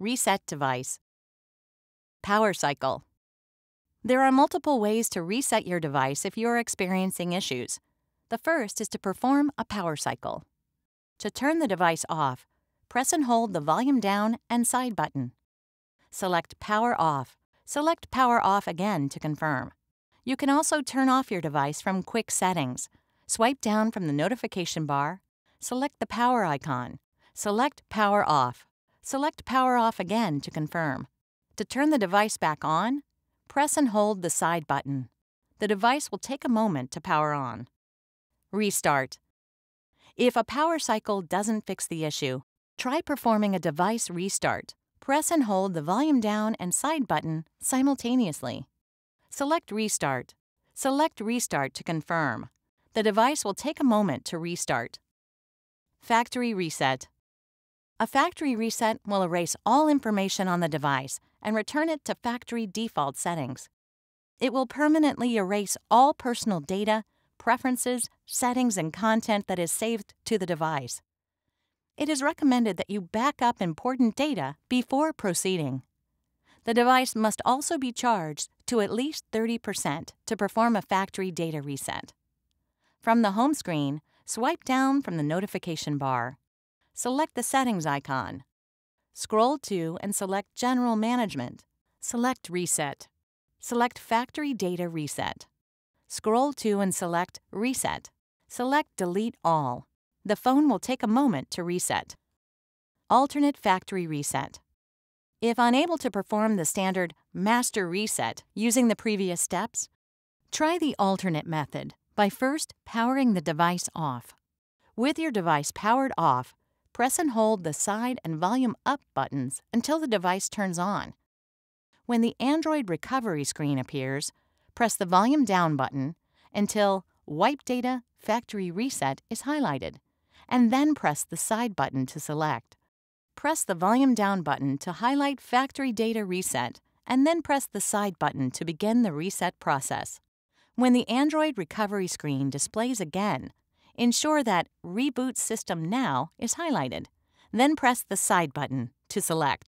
Reset device. Power cycle. There are multiple ways to reset your device if you are experiencing issues. The first is to perform a power cycle. To turn the device off, press and hold the volume down and side button. Select Power Off. Select Power Off again to confirm. You can also turn off your device from Quick Settings. Swipe down from the notification bar, select the power icon, select Power Off. Select Power Off again to confirm. To turn the device back on, press and hold the side button. The device will take a moment to power on. Restart. If a power cycle doesn't fix the issue, try performing a device restart. Press and hold the volume down and side button simultaneously. Select Restart. Select Restart to confirm. The device will take a moment to restart. Factory reset. A factory reset will erase all information on the device and return it to factory default settings. It will permanently erase all personal data, preferences, settings, and content that is saved to the device. It is recommended that you back up important data before proceeding. The device must also be charged to at least 30% to perform a factory data reset. From the home screen, swipe down from the notification bar. Select the settings icon. Scroll to and select General Management. Select Reset. Select Factory Data Reset. Scroll to and select Reset. Select Delete All. The phone will take a moment to reset. Alternate factory reset. If unable to perform the standard master reset using the previous steps, try the alternate method by first powering the device off. With your device powered off, press and hold the side and volume up buttons until the device turns on. When the Android recovery screen appears, press the volume down button until Wipe Data Factory Reset is highlighted, and then press the side button to select. Press the volume down button to highlight Factory Data Reset, and then press the side button to begin the reset process. When the Android recovery screen displays again, ensure that Reboot System Now is highlighted. Then press the side button to select.